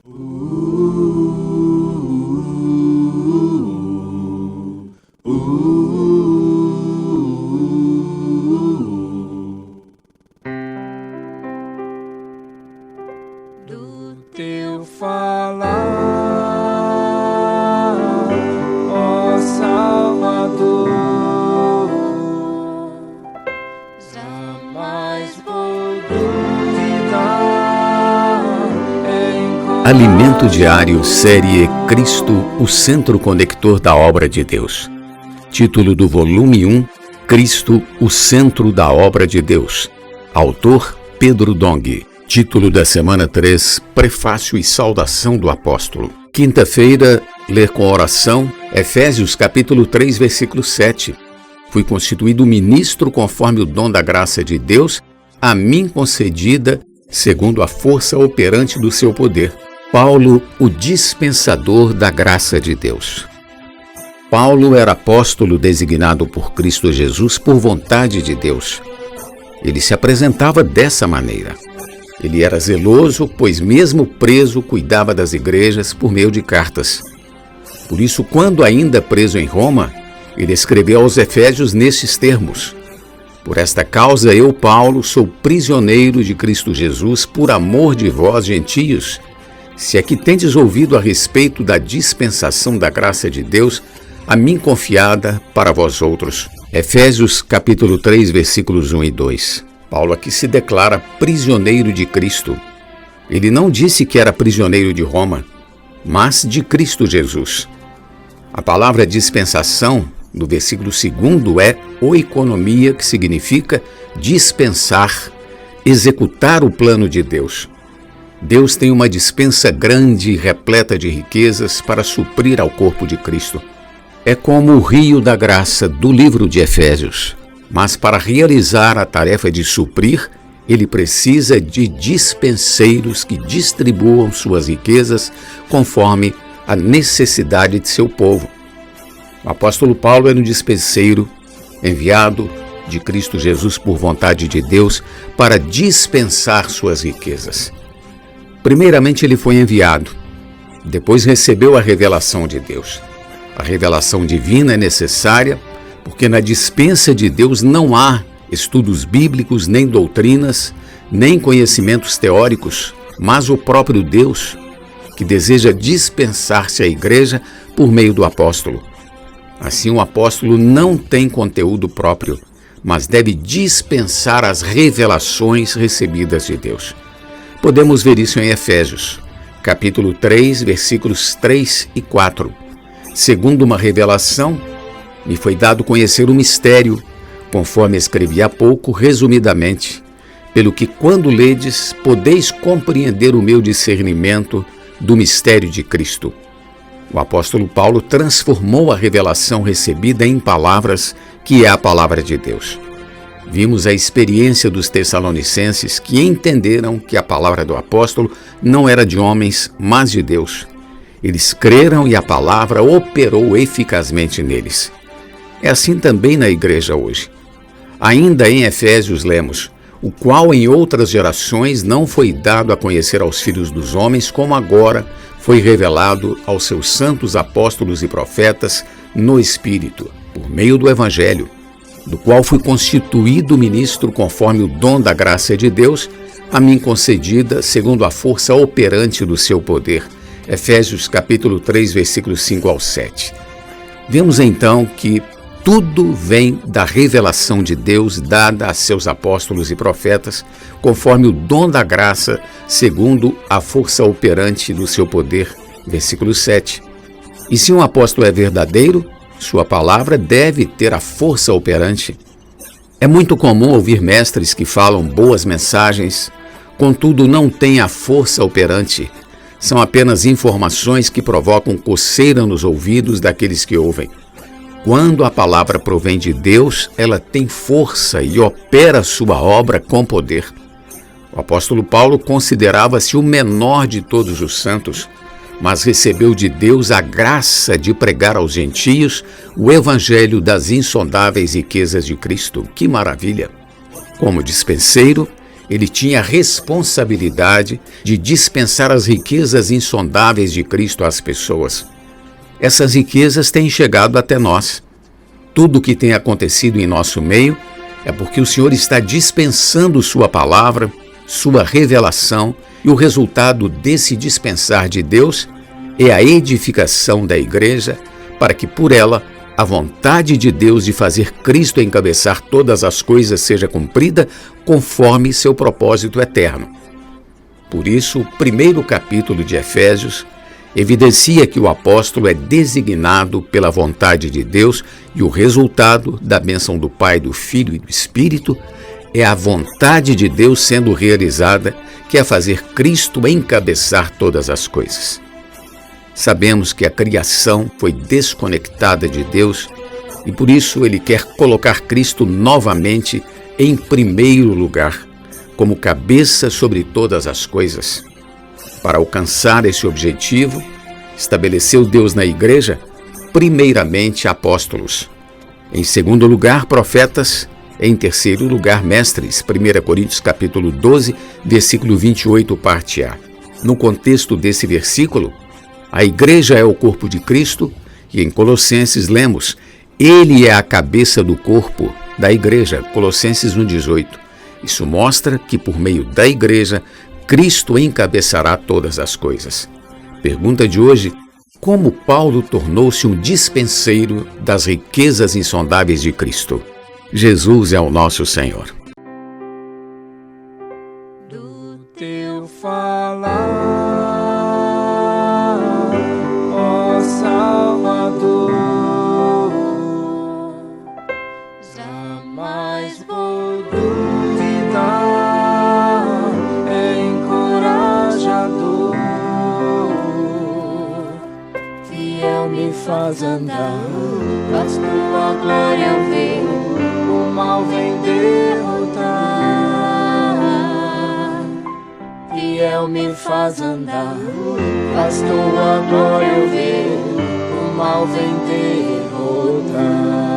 Do teu falar, ó Salvador, jamais vou duvidar. Alimento Diário, série Cristo, o Centro Conector da Obra de Deus. Título do volume 1, Cristo, o Centro da Obra de Deus. Autor, Pedro Dong. Título da semana 3, Prefácio e Saudação do Apóstolo. Quinta-feira, ler com oração, Efésios capítulo 3, versículo 7. Fui constituído ministro conforme o dom da graça de Deus, a mim concedida, segundo a força operante do seu poder. Paulo, o dispensador da graça de Deus. Paulo era apóstolo designado por Cristo Jesus por vontade de Deus. Ele se apresentava dessa maneira. Ele era zeloso, pois mesmo preso, cuidava das igrejas por meio de cartas. Por isso, quando ainda preso em Roma, ele escreveu aos Efésios nestes termos: por esta causa eu, Paulo, sou prisioneiro de Cristo Jesus por amor de vós, gentios, se é que tendes ouvido a respeito da dispensação da graça de Deus, a mim confiada para vós outros. Efésios capítulo 3, versículos 1 e 2. Paulo aqui se declara prisioneiro de Cristo. Ele não disse que era prisioneiro de Roma, mas de Cristo Jesus. A palavra dispensação, no versículo 2, é oikonomia, que significa dispensar, executar o plano de Deus. Deus tem uma dispensa grande e repleta de riquezas para suprir ao corpo de Cristo. É como o rio da graça do livro de Efésios. Mas para realizar a tarefa de suprir, ele precisa de dispenseiros que distribuam suas riquezas conforme a necessidade de seu povo. O apóstolo Paulo era um dispenseiro enviado de Cristo Jesus por vontade de Deus para dispensar suas riquezas. Primeiramente ele foi enviado, depois recebeu a revelação de Deus. A revelação divina é necessária porque na dispensa de Deus não há estudos bíblicos, nem doutrinas, nem conhecimentos teóricos, mas o próprio Deus, que deseja dispensar-se à igreja por meio do apóstolo. Assim, o apóstolo não tem conteúdo próprio, mas deve dispensar as revelações recebidas de Deus. Podemos ver isso em Efésios, capítulo 3, versículos 3 e 4. Segundo uma revelação, me foi dado conhecer o mistério, conforme escrevi há pouco, resumidamente, pelo que, quando ledes, podeis compreender o meu discernimento do mistério de Cristo. O apóstolo Paulo transformou a revelação recebida em palavras, que é a palavra de Deus. Vimos a experiência dos tessalonicenses, que entenderam que a palavra do apóstolo não era de homens, mas de Deus. Eles creram e a palavra operou eficazmente neles. É assim também na igreja hoje. Ainda em Efésios lemos: o qual em outras gerações não foi dado a conhecer aos filhos dos homens, como agora foi revelado aos seus santos apóstolos e profetas no Espírito, por meio do Evangelho, do qual fui constituído ministro conforme o dom da graça de Deus, a mim concedida segundo a força operante do seu poder. Efésios capítulo 3, versículos 5 ao 7. Vemos então que tudo vem da revelação de Deus dada a seus apóstolos e profetas, conforme o dom da graça, segundo a força operante do seu poder. Versículo 7. E se um apóstolo é verdadeiro, sua palavra deve ter a força operante. É muito comum ouvir mestres que falam boas mensagens, contudo não têm a força operante. São apenas informações que provocam coceira nos ouvidos daqueles que ouvem. Quando a palavra provém de Deus, ela tem força e opera sua obra com poder. O apóstolo Paulo considerava-se o menor de todos os santos, mas recebeu de Deus a graça de pregar aos gentios o evangelho das insondáveis riquezas de Cristo. Que maravilha! Como dispenseiro, Ele tinha a responsabilidade de dispensar as riquezas insondáveis de Cristo às pessoas. Essas riquezas têm chegado até nós. Tudo o que tem acontecido em nosso meio é porque o Senhor está dispensando sua palavra, sua revelação, e o resultado desse dispensar de Deus é a edificação da igreja, para que por ela a vontade de Deus de fazer Cristo encabeçar todas as coisas seja cumprida conforme seu propósito eterno. Por isso, o primeiro capítulo de Efésios evidencia que o apóstolo é designado pela vontade de Deus e o resultado da bênção do Pai, do Filho e do Espírito é a vontade de Deus sendo realizada, que é fazer Cristo encabeçar todas as coisas. Sabemos que a criação foi desconectada de Deus e por isso Ele quer colocar Cristo novamente em primeiro lugar, como cabeça sobre todas as coisas. Para alcançar esse objetivo, estabeleceu Deus na igreja, primeiramente apóstolos, em segundo lugar profetas, em terceiro lugar mestres, 1 Coríntios capítulo 12, versículo 28, parte A. No contexto desse versículo, a igreja é o corpo de Cristo e em Colossenses lemos, Ele é a cabeça do corpo da igreja, Colossenses 1,18. Isso mostra que por meio da igreja, Cristo encabeçará todas as coisas. Pergunta de hoje: como Paulo tornou-se um dispenseiro das riquezas insondáveis de Cristo? Jesus é o nosso Senhor. Do teu falar, ó Salvador, jamais vou duvidar, é encorajador, fiel me faz andar, faz tua glória ver, o mal vem derrotar. Fiel me faz andar, faz tua glória ver, o mal vem derrotar.